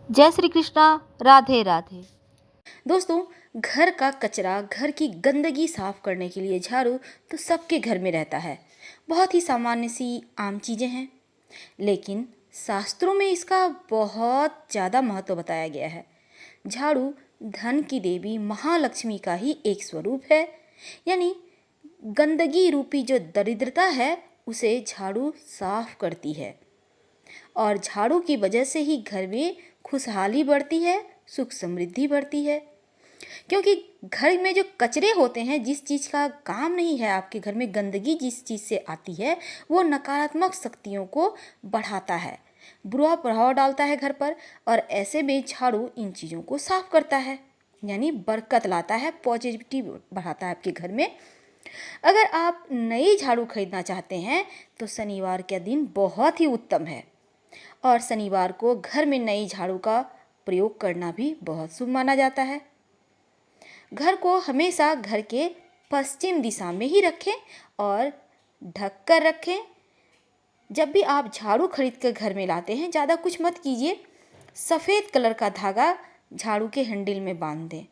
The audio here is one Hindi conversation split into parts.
जय श्री कृष्णा। राधे राधे। दोस्तों, घर का कचरा, घर की गंदगी साफ करने के लिए झाड़ू तो सबके घर में रहता है। बहुत ही सामान्य सी आम चीज़ें हैं, लेकिन शास्त्रों में इसका बहुत ज़्यादा महत्व बताया गया है। झाड़ू धन की देवी महालक्ष्मी का ही एक स्वरूप है। यानी गंदगी रूपी जो दरिद्रता है उसे झाड़ू साफ करती है, और झाड़ू की वजह से ही घर में खुशहाली बढ़ती है, सुख समृद्धि बढ़ती है। क्योंकि घर में जो कचरे होते हैं, जिस चीज़ का काम नहीं है, आपके घर में गंदगी जिस चीज़ से आती है वो नकारात्मक शक्तियों को बढ़ाता है, बुरा प्रभाव डालता है घर पर। और ऐसे में झाड़ू इन चीज़ों को साफ करता है, यानी बरकत लाता है, पॉजिटिविटी बढ़ाता है आपके घर में। अगर आप नई झाड़ू खरीदना चाहते हैं तो शनिवार का दिन बहुत ही उत्तम है, और शनिवार को घर में नई झाड़ू का प्रयोग करना भी बहुत शुभ माना जाता है। घर को हमेशा घर के पश्चिम दिशा में ही रखें और ढक कर रखें। जब भी आप झाड़ू खरीद कर घर में लाते हैं, ज़्यादा कुछ मत कीजिए, सफ़ेद कलर का धागा झाड़ू के हैंडल में बांध दें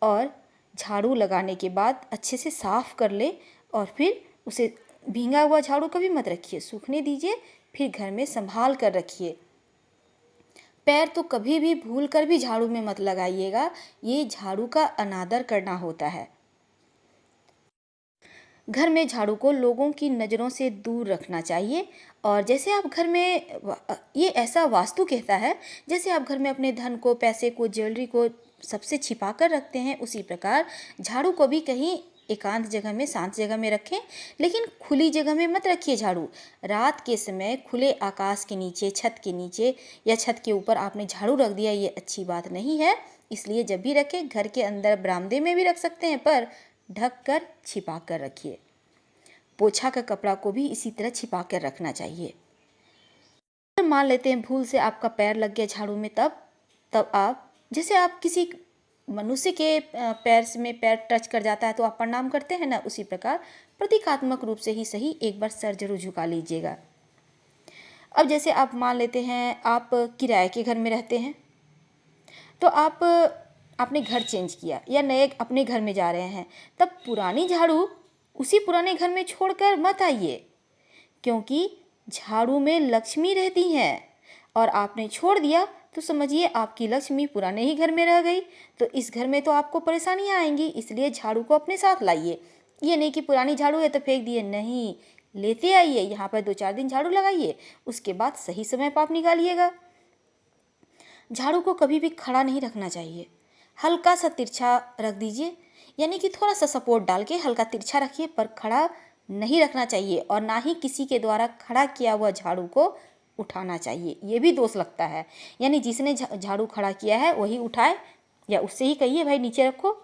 और झाड़ू लगाने के बाद अच्छे से साफ़ कर लें। और फिर उसे भींगा हुआ झाड़ू कभी मत रखिए, सूखने दीजिए, फिर घर में संभाल कर रखिए। पैर तो कभी भी भूल कर भी झाड़ू में मत लगाइएगा, ये झाड़ू का अनादर करना होता है। घर में झाड़ू को लोगों की नज़रों से दूर रखना चाहिए। और जैसे आप घर में ये ऐसा वास्तु कहता है, जैसे आप घर में अपने धन को, पैसे को, ज्वेलरी को सबसे छिपा कर रखते हैं, उसी प्रकार झाड़ू को भी कहीं एकांत जगह में, शांत जगह में रखें। लेकिन खुली जगह में मत रखिए झाड़ू। रात के समय खुले आकाश के नीचे, छत के नीचे या छत के ऊपर आपने झाड़ू रख दिया, ये अच्छी बात नहीं है। इसलिए जब भी रखें, घर के अंदर बरामदे में भी रख सकते हैं, पर ढक कर छिपा कर रखिए। पोछा का कपड़ा को भी इसी तरह छिपा कर रखना चाहिए। मान लेते हैं भूल से आपका पैर लग गया झाड़ू में, तब आप, जैसे आप किसी मनुष्य के पैर में पैर टच कर जाता है तो आप प्रणाम करते हैं ना, उसी प्रकार प्रतीकात्मक रूप से ही सही एक बार सर जरूर झुका लीजिएगा। अब जैसे आप मान लेते हैं आप किराए के घर में रहते हैं, तो आपने घर चेंज किया या नए अपने घर में जा रहे हैं, तब पुरानी झाड़ू उसी पुराने घर में छोड़कर मत आइए, क्योंकि झाड़ू में लक्ष्मी रहती हैं, और आपने छोड़ दिया तो समझिए आपकी लक्ष्मी पुराने ही घर में रह गई। तो इस घर में तो आपको परेशानियां आएंगी, इसलिए झाड़ू को अपने साथ लाइए। ये नहीं कि पुरानी झाड़ू है तो फेंक दिए, नहीं, लेते आइए, यहाँ पर 2-4 दिन झाड़ू लगाइए, उसके बाद सही समय पर आप निकालिएगा। झाड़ू को कभी भी खड़ा नहीं रखना चाहिए, हल्का सा तिरछा रख दीजिए, यानी कि थोड़ा सा सपोर्ट डाल के हल्का तिरछा रखिए, पर खड़ा नहीं रखना चाहिए। और ना ही किसी के द्वारा खड़ा किया हुआ झाड़ू को उठाना चाहिए, ये भी दोष लगता है। यानी जिसने झाड़ू खड़ा किया है वही उठाए, या उससे ही कहिए भाई नीचे रखो।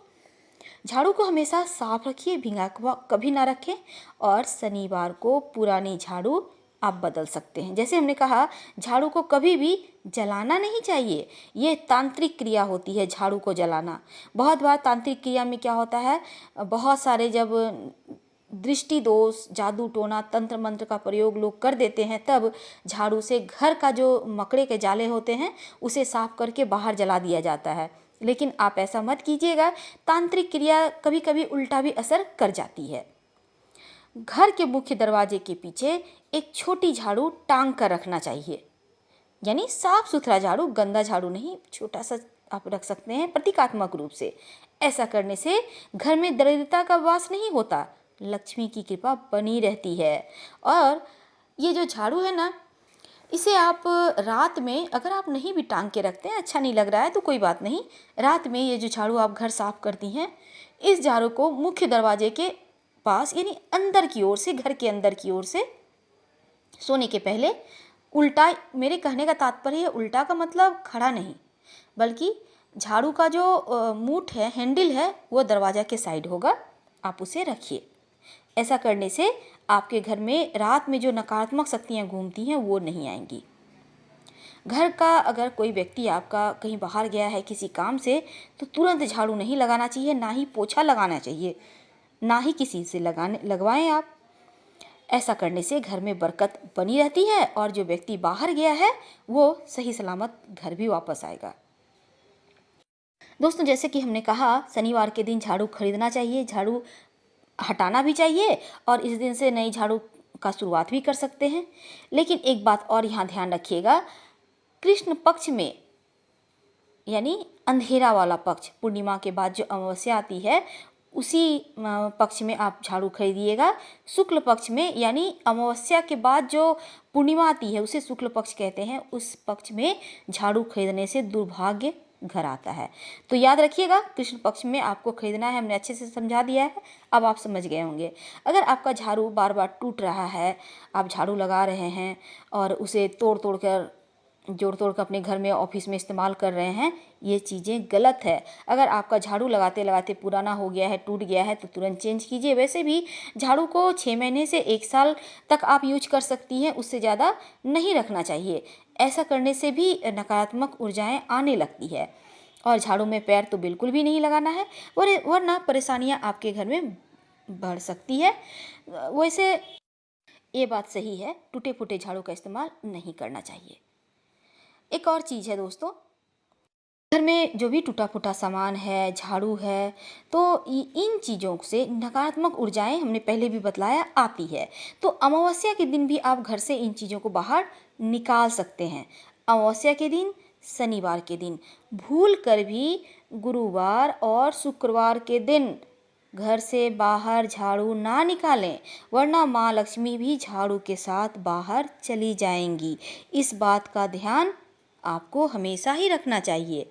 झाड़ू को हमेशा साफ रखिए, भींगा कभी ना रखें। और शनिवार को पुरानी झाड़ू आप बदल सकते हैं। जैसे हमने कहा, झाड़ू को कभी भी जलाना नहीं चाहिए, ये तांत्रिक क्रिया होती है झाड़ू को जलाना। बहुत बार तांत्रिक क्रिया में क्या होता है, बहुत सारे जब दृष्टि दोष, जादू टोना, तंत्र मंत्र का प्रयोग लोग कर देते हैं, तब झाड़ू से घर का जो मकड़े के जाले होते हैं उसे साफ करके बाहर जला दिया जाता है। लेकिन आप ऐसा मत कीजिएगा, तांत्रिक क्रिया कभी कभी उल्टा भी असर कर जाती है। घर के मुख्य दरवाजे के पीछे एक छोटी झाड़ू टांग कर रखना चाहिए, यानी साफ सुथरा झाड़ू, गंदा झाड़ू नहीं, छोटा सा आप रख सकते हैं प्रतीकात्मक रूप से। ऐसा करने से घर में दरिद्रता का वास नहीं होता, लक्ष्मी की कृपा बनी रहती है। और ये जो झाड़ू है ना, इसे आप रात में, अगर आप नहीं भी टांग के रखते हैं, अच्छा नहीं लग रहा है तो कोई बात नहीं, रात में ये जो झाड़ू आप घर साफ करती हैं, इस झाड़ू को मुख्य दरवाजे के पास, यानी अंदर की ओर से, घर के अंदर की ओर से, सोने के पहले उल्टा, मेरे कहने का तात्पर्य है उल्टा का मतलब खड़ा नहीं, बल्कि झाड़ू का जो मूठ है, हैंडल है, वो दरवाजा के साइड होगा, आप उसे रखिए। ऐसा करने से आपके घर में रात में जो नकारात्मक शक्तियाँ घूमती हैं वो नहीं आएंगी। घर का अगर कोई व्यक्ति आपका कहीं बाहर गया है किसी काम से, तो तुरंत झाड़ू नहीं लगाना चाहिए, ना ही पोछा लगाना चाहिए, ना ही किसी से लगवाएं आप। ऐसा करने से घर में बरकत बनी रहती है और जो व्यक्ति बाहर गया है वो सही सलामत घर भी वापस आएगा। दोस्तों, जैसे कि हमने कहा, शनिवार के दिन झाड़ू खरीदना चाहिए, झाड़ू हटाना भी चाहिए और इस दिन से नई झाड़ू का शुरुआत भी कर सकते हैं। लेकिन एक बात और यहाँ ध्यान रखिएगा, कृष्ण पक्ष में यानी अंधेरा वाला पक्ष, पूर्णिमा के बाद जो अमावस्या आती है उसी पक्ष में आप झाड़ू खरीदिएगा। शुक्ल पक्ष में यानी अमावस्या के बाद जो पूर्णिमा आती है उसे शुक्ल पक्ष कहते हैं, उस पक्ष में झाड़ू खरीदने से दुर्भाग्य घर आता है। तो याद रखिएगा, कृष्ण पक्ष में आपको खरीदना है। हमने अच्छे से समझा दिया है, अब आप समझ गए होंगे। अगर आपका झाड़ू बार बार टूट रहा है, आप झाड़ू लगा रहे हैं और उसे जोड़ तोड़ कर अपने घर में, ऑफिस में इस्तेमाल कर रहे हैं, ये चीज़ें गलत है। अगर आपका झाड़ू लगाते लगाते पुराना हो गया है, टूट गया है, तो तुरंत चेंज कीजिए। वैसे भी झाड़ू को 6 महीने से 1 साल तक आप यूज कर सकती हैं, उससे ज़्यादा नहीं रखना चाहिए। ऐसा करने से भी नकारात्मक ऊर्जाएं आने लगती है। और झाड़ू में पैर तो बिल्कुल भी नहीं लगाना है, वरना परेशानियां आपके घर में बढ़ सकती है। वैसे ये बात सही है, टूटे फूटे झाड़ू का इस्तेमाल नहीं करना चाहिए। एक और चीज़ है दोस्तों, घर में जो भी टूटा फूटा सामान है, झाड़ू है, तो इन चीज़ों से नकारात्मक ऊर्जाएं, हमने पहले भी बतलाया, आती है। तो अमावस्या के दिन भी आप घर से इन चीज़ों को बाहर निकाल सकते हैं। अमावस्या के दिन, शनिवार के दिन, भूल कर भी गुरुवार और शुक्रवार के दिन घर से बाहर झाड़ू ना निकालें, वरना माँ लक्ष्मी भी झाड़ू के साथ बाहर चली जाएंगी। इस बात का ध्यान आपको हमेशा ही रखना चाहिए।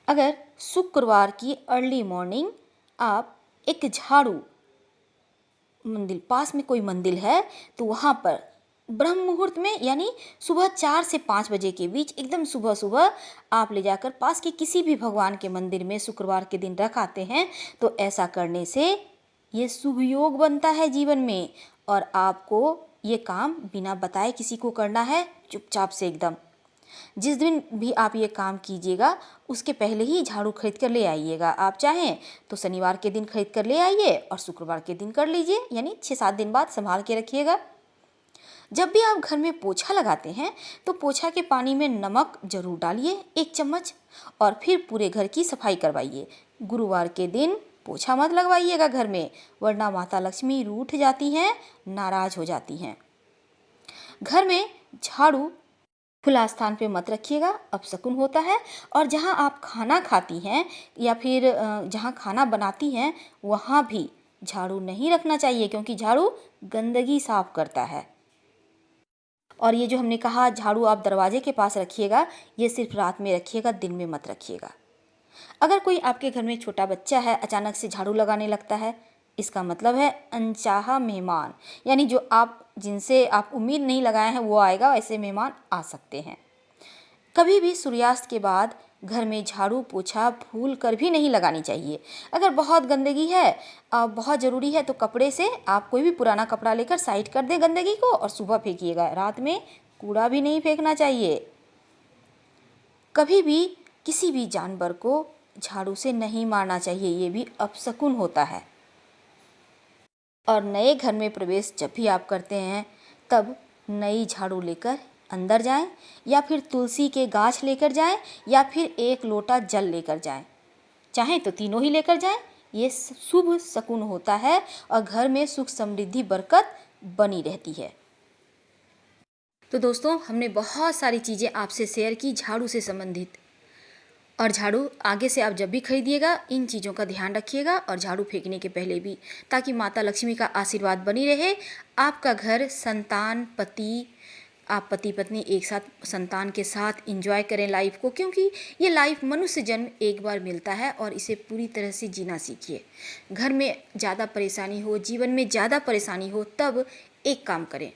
अगर शुक्रवार की अर्ली मॉर्निंग आप एक झाड़ू, मंदिर पास में कोई मंदिर है तो वहाँ पर ब्रह्म मुहूर्त में यानी सुबह 4 से 5 बजे के बीच, एकदम सुबह सुबह आप ले जाकर पास के किसी भी भगवान के मंदिर में शुक्रवार के दिन रख आते हैं, तो ऐसा करने से ये शुभ योग बनता है जीवन में। और आपको ये काम बिना बताए किसी को करना है, चुपचाप से एकदम। जिस दिन भी आप ये काम कीजिएगा उसके पहले ही झाड़ू खरीद कर ले आइएगा। आप चाहें तो शनिवार के दिन खरीद कर ले आइए और शुक्रवार के दिन कर लीजिए, यानी 6-7 दिन बाद संभाल के रखिएगा। जब भी आप घर में पोछा लगाते हैं तो पोछा के पानी में नमक जरूर डालिए 1 चम्मच और फिर पूरे घर की सफाई करवाइए। गुरुवार के दिन पोछा मत लगवाइएगा घर में, वरना माता लक्ष्मी रूठ जाती हैं, नाराज हो जाती हैं। घर में झाड़ू खुला स्थान पे मत रखिएगा, अपशकुन होता है। और जहाँ आप खाना खाती हैं या फिर जहाँ खाना बनाती हैं वहाँ भी झाड़ू नहीं रखना चाहिए, क्योंकि झाड़ू गंदगी साफ करता है। और ये जो हमने कहा झाड़ू आप दरवाजे के पास रखिएगा, ये सिर्फ रात में रखिएगा, दिन में मत रखिएगा। अगर कोई आपके घर में छोटा बच्चा है अचानक से झाड़ू लगाने लगता है, इसका मतलब है अनचाहा मेहमान, यानी जो आप जिनसे आप उम्मीद नहीं लगाए हैं वो आएगा, ऐसे मेहमान आ सकते हैं। कभी भी सूर्यास्त के बाद घर में झाड़ू पोछा भूल कर भी नहीं लगानी चाहिए। अगर बहुत गंदगी है, बहुत ज़रूरी है, तो कपड़े से आप कोई भी पुराना कपड़ा लेकर साइड कर दें गंदगी को और सुबह फेंकिएगा। रात में कूड़ा भी नहीं फेंकना चाहिए। कभी भी किसी भी जानवर को झाड़ू से नहीं मारना चाहिए, ये भी अपशकुन होता है। और नए घर में प्रवेश जब भी आप करते हैं तब नई झाड़ू लेकर अंदर जाएं, या फिर तुलसी के गाछ लेकर जाएं, या फिर 1 लोटा जल लेकर जाएं। चाहें तो तीनों ही लेकर जाएं, ये शुभ शकुन होता है और घर में सुख समृद्धि बरकत बनी रहती है। तो दोस्तों, हमने बहुत सारी चीज़ें आपसे शेयर की झाड़ू से संबंधित। और झाड़ू आगे से आप जब भी खरीदिएगा इन चीज़ों का ध्यान रखिएगा, और झाड़ू फेंकने के पहले भी, ताकि माता लक्ष्मी का आशीर्वाद बनी रहे। आपका घर संतान, पति, आप पति पत्नी एक साथ संतान के साथ एंजॉय करें लाइफ को, क्योंकि ये लाइफ मनुष्य जन्म एक बार मिलता है और इसे पूरी तरह से जीना सीखिए। घर में ज़्यादा परेशानी हो, जीवन में ज़्यादा परेशानी हो, तब एक काम करें,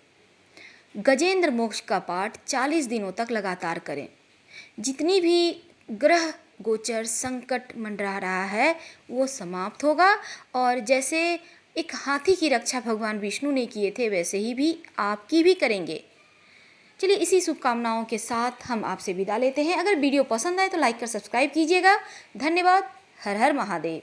गजेंद्र मोक्ष का पाठ 40 दिनों तक लगातार करें। जितनी भी ग्रह गोचर संकट मंडरा रहा है वो समाप्त होगा, और जैसे एक हाथी की रक्षा भगवान विष्णु ने किए थे वैसे ही भी आपकी भी करेंगे। चलिए, इसी शुभकामनाओं के साथ हम आपसे विदा लेते हैं। अगर वीडियो पसंद आए तो लाइक कर सब्सक्राइब कीजिएगा। धन्यवाद। हर हर महादेव।